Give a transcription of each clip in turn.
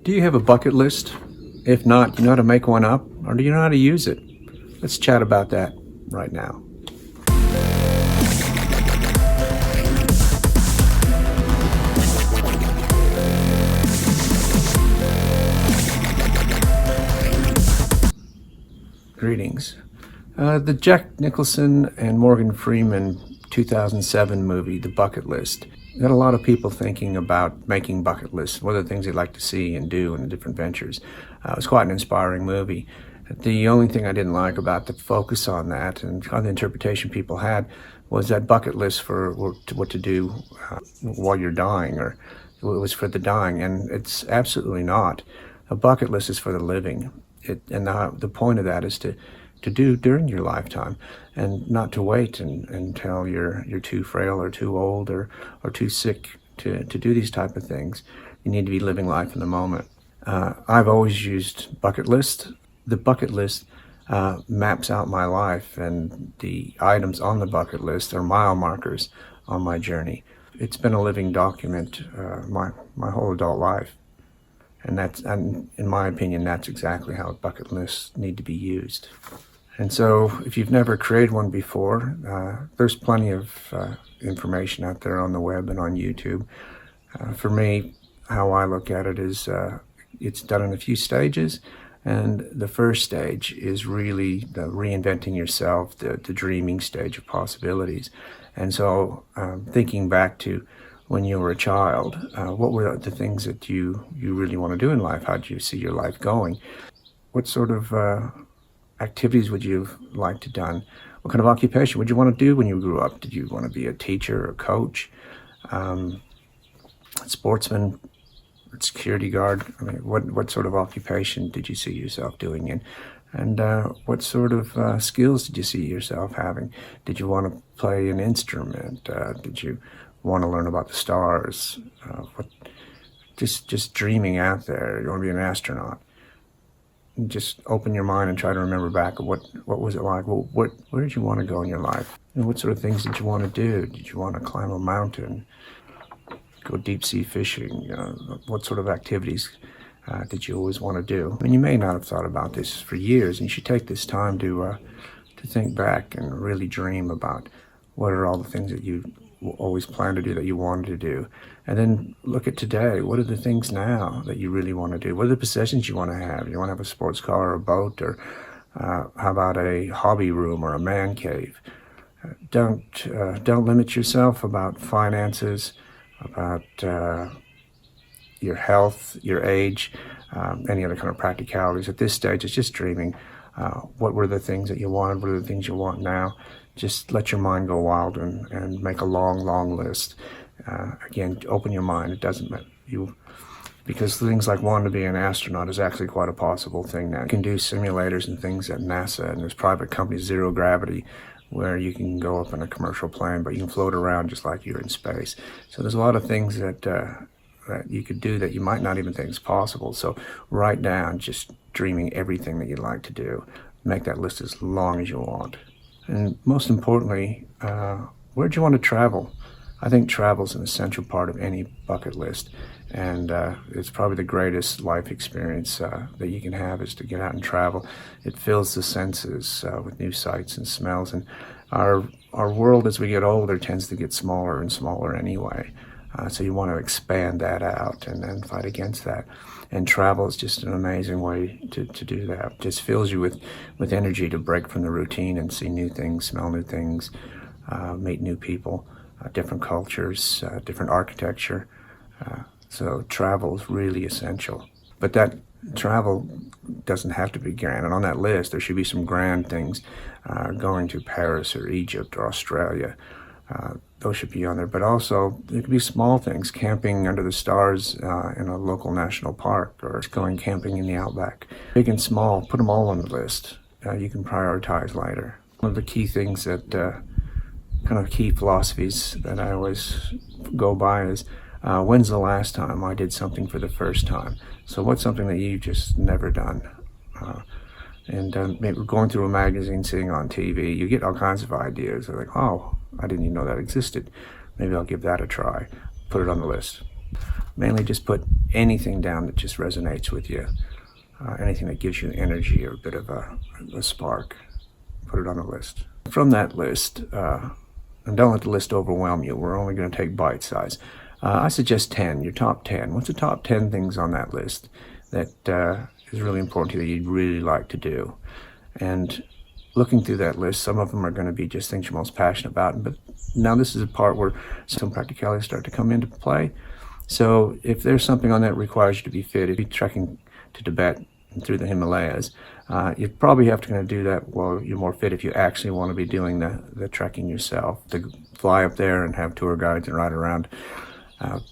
Do you have a bucket list? If not, do you know how to make one up, or do you know how to use it? Let's chat about that right now. Greetings. The Jack Nicholson and Morgan Freeman 2007 movie, The Bucket List, got a lot of people thinking about making bucket lists. What are the things they'd like to see and do in different ventures? It was quite an inspiring movie. The only thing I didn't like about the focus on that and kind of the interpretation people had was that bucket list for what to do while you're dying, or it was for the dying, and it's absolutely not. A bucket list is for the living. The point of that is to do during your lifetime, and not to wait until you're too frail or too old or too sick to do these type of things. You need to be living life in the moment. I've always used bucket list. The bucket list maps out my life, and the items on the bucket list are mile markers on my journey. It's been a living document my whole adult life. And in my opinion, that's exactly how bucket lists need to be used. And so if you've never created one before, there's plenty of information out there on the web and on YouTube. For me, how I look at it is it's done in a few stages. And the first stage is really the reinventing yourself, the dreaming stage of possibilities. And so thinking back to when you were a child, what were the things that you really want to do in life? How do you see your life going? What sort of activities would you like to done? What kind of occupation would you want to do when you grew up? Did you want to be a teacher or a coach, sportsman, security guard? I mean, what sort of occupation did you see yourself doing in? And what sort of skills did you see yourself having? Did you want to play an instrument? Did you want to learn about the stars? Just dreaming out there. You want to be an astronaut. Just open your mind and try to remember back what was it like. Well, where did you want to go in your life? And what sort of things did you want to do? Did you want to climb a mountain, go deep sea fishing? What sort of activities did you always want to do? And you may not have thought about this for years, and you should take this time to think back and really dream about what are all the things that you always planned to do, that you wanted to do. And then look at today. What are the things now that you really want to do? What are the possessions you want to have? You want to have a sports car or a boat, or how about a hobby room or a man cave? Don't limit yourself about finances, about your health, your age, any other kind of practicalities. At this stage, it's just dreaming. What were the things that you wanted? What are the things you want now? Just let your mind go wild and make a long list. Again, open your mind. It doesn't matter. Because things like wanting to be an astronaut is actually quite a possible thing now. You can do simulators and things at NASA, and there's private companies, zero gravity, where you can go up in a commercial plane, but you can float around just like you're in space. So there's a lot of things that you could do that you might not even think is possible. So write down just dreaming everything that you'd like to do. Make that list as long as you want. And most importantly, where do you want to travel? I think travel is an essential part of any bucket list, and it's probably the greatest life experience that you can have, is to get out and travel. It fills the senses with new sights and smells, and our world as we get older tends to get smaller and smaller anyway. So you want to expand that out and then fight against that. And travel is just an amazing way to do that. It just fills you with energy to break from the routine and see new things, smell new things, meet new people, different cultures, different architecture. So travel is really essential. But that travel doesn't have to be grand. And on that list, there should be some grand things, going to Paris or Egypt or Australia. Those should be on there, but also there could be small things, camping under the stars in a local national park, or going camping in the outback. Big and small, put them all on the list. You can prioritize later. One of the key things that, kind of key philosophies that I always go by is, when's the last time I did something for the first time? So what's something that you've just never done? Maybe going through a magazine, seeing on TV, you get all kinds of ideas. They're like, oh, I didn't even know that existed. Maybe I'll give that a try. Put it on the list. Mainly just put anything down that just resonates with you, anything that gives you energy or a bit of a spark. Put it on a list. From that list, and don't let the list overwhelm you. We're only going to take bite size. I suggest 10, your top 10. What's the top 10 things on that list that is really important to you that you'd really like to do? And looking through that list, some of them are going to be just things you're most passionate about. But now this is a part where some practicalities start to come into play. So if there's something on that that requires you to be fit, if you're trekking to Tibet and through the Himalayas, you probably have to kind of do that while you're more fit if you actually want to be doing the trekking yourself, to fly up there and have tour guides and ride around.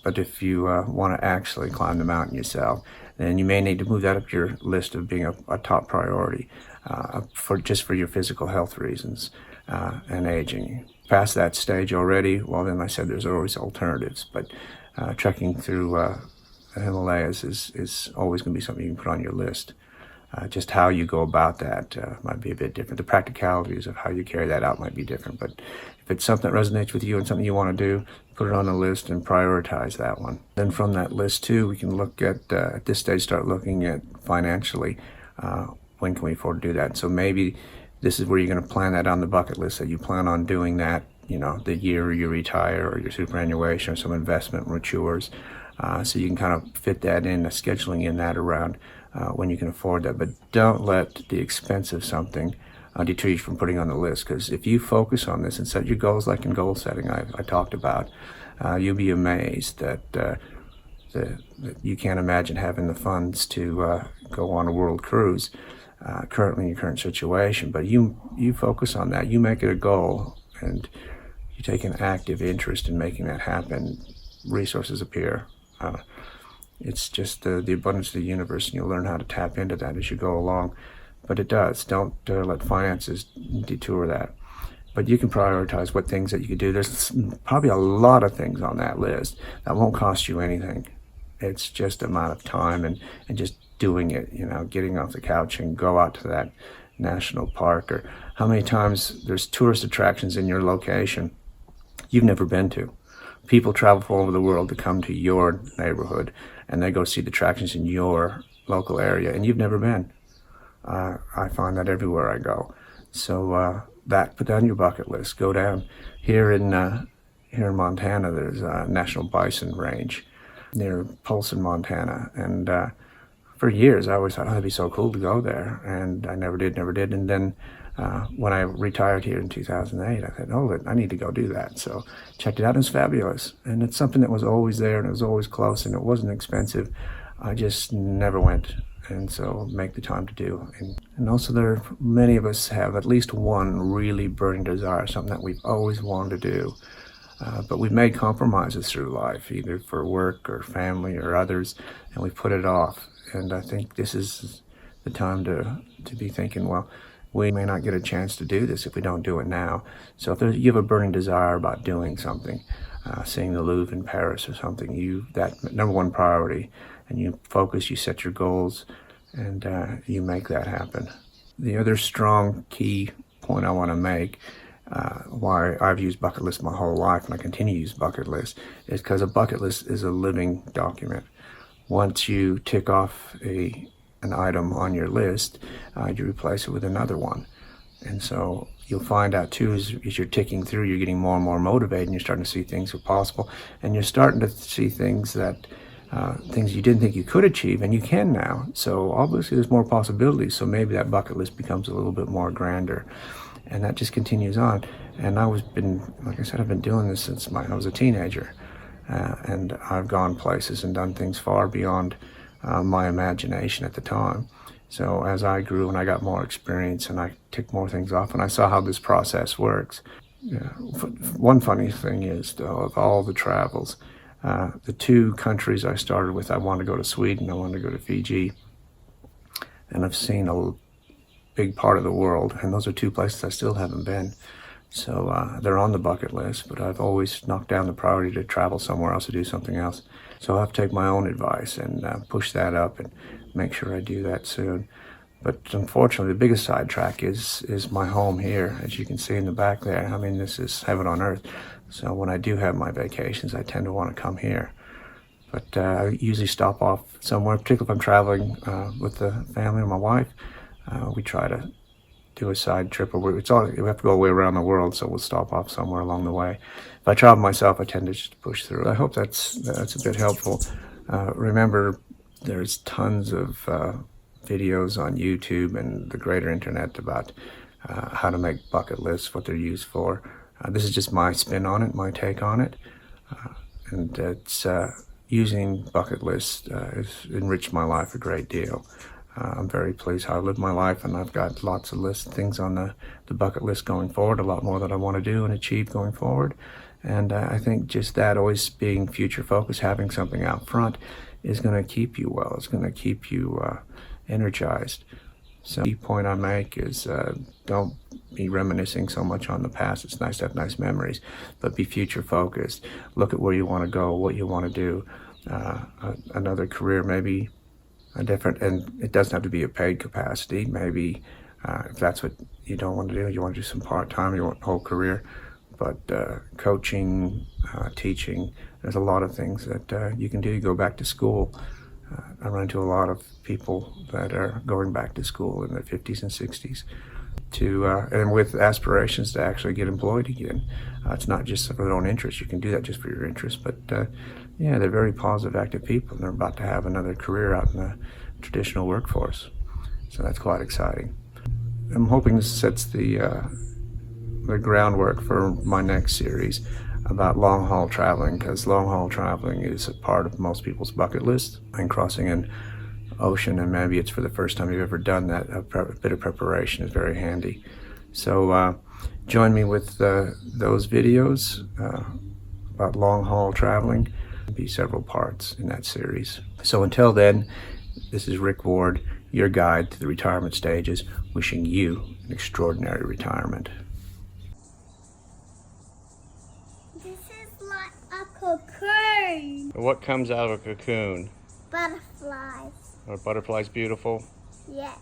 But if you want to actually climb the mountain yourself, then you may need to move that up your list of being a top priority for your physical health reasons and aging. Past that stage already, well then, like I said, there's always alternatives. But trekking through the Himalayas is always going to be something you can put on your list. Just how you go about that might be a bit different. The practicalities of how you carry that out might be different. But if it's something that resonates with you and something you want to do, put it on the list and prioritize that one. Then from that list too, we can look at this stage, start looking at financially, when can we afford to do that? So maybe this is where you're going to plan that on the bucket list, that you plan on doing that, the year you retire or your superannuation or some investment matures. So you can kind of fit that in, scheduling in that around when you can afford that. But don't let the expense of something deter you from putting on the list, because if you focus on this and set your goals like in goal setting I talked about, you'll be amazed that you can't imagine having the funds to go on a world cruise currently in your current situation. But you focus on that, you make it a goal, and you take an active interest in making that happen, resources appear. It's just the abundance of the universe, and you'll learn how to tap into that as you go along. But it does. Don't let finances detour that. But you can prioritize what things that you can do. There's probably a lot of things on that list that won't cost you anything. It's just amount of time and just doing it, getting off the couch and go out to that national park. Or how many times there's tourist attractions in your location you've never been to. People travel from all over the world to come to your neighborhood, and they go see the attractions in your local area, and you've never been. I find that everywhere I go. So put that on your bucket list. Go down here in Montana. There's a National Bison Range near Polson, Montana, and for years I always thought, it'd be so cool to go there, and I never did. And then when I retired here in 2008, I thought, I need to go do that. So checked it out, and it's fabulous. And it's something that was always there, and it was always close, and it wasn't expensive. I just never went. And so make the time to do. And also many of us have at least one really burning desire, something that we've always wanted to do. But we've made compromises through life, either for work or family or others, and we put it off. And I think this is the time to be thinking, well, we may not get a chance to do this if we don't do it now. So if you have a burning desire about doing something, seeing the Louvre in Paris or something, that number one priority, and you focus, you set your goals, and you make that happen. The other strong key point I want to make, why I've used bucket lists my whole life and I continue to use bucket lists, is because a bucket list is a living document. Once you tick off an item on your list, you replace it with another one. And so you'll find out too, as you're ticking through, you're getting more and more motivated, and you're starting to see things are possible, and you're starting to see things you didn't think you could achieve, and you can now. So obviously there's more possibilities, so maybe that bucket list becomes a little bit more grander, and that just continues on. And like I said, I've been doing this since I was a teenager, and I've gone places and done things far beyond my imagination at the time. So as I grew and I got more experience and I ticked more things off, and I saw how this process works. One funny thing is, though, of all the travels, the two countries I started with, I wanted to go to Sweden, I wanted to go to Fiji, and I've seen a big part of the world, and those are two places I still haven't been. So they're on the bucket list, but I've always knocked down the priority to travel somewhere else, to do something else. So I have to take my own advice and push that up and make sure I do that soon. But unfortunately, the biggest sidetrack is my home here, as you can see in the back there. I mean, this is heaven on earth. So when I do have my vacations, I tend to want to come here. But I usually stop off somewhere, particularly if I'm traveling with the family or my wife. We try to do a side trip, or we have to go all the way around the world, so we'll stop off somewhere along the way. If I travel myself, I tend to just push through. I hope that's a bit helpful. Remember, there's tons of videos on YouTube and the greater internet about how to make bucket lists, what they're used for. This is just my spin on it, my take on it, and it's using bucket lists has enriched my life a great deal. I'm very pleased how I live my life, and I've got lots of things on the bucket list going forward, a lot more that I want to do and achieve going forward. And I think just that, always being future focused, having something out front, is going to keep you well. It's going to keep you energized. So the key point I make is don't be reminiscing so much on the past. It's nice to have nice memories, but be future focused. Look at where you want to go, what you want to do, another career, maybe a different, and it doesn't have to be a paid capacity. Maybe if that's what you don't want to do, you want to do some part-time, you want a whole career. But coaching, teaching, there's a lot of things that you can do. You go back to school. I run into a lot of people that are going back to school in their 50s and 60s and with aspirations to actually get employed again. It's not just for their own interest. You can do that just for your interest, but yeah, they're very positive, active people, and they're about to have another career out in the traditional workforce. So that's quite exciting. I'm hoping this sets the groundwork for my next series about long-haul traveling, because long-haul traveling is a part of most people's bucket list, and crossing an ocean, and maybe it's for the first time you've ever done that. A bit of preparation is very handy. So join me with those videos about long-haul traveling. There'll be several parts in that series. So until then, this is Rick Ward, your guide to the retirement stages, wishing you an extraordinary retirement. This is like a cocoon. What comes out of a cocoon? Butterflies. Are butterflies beautiful? Yeah.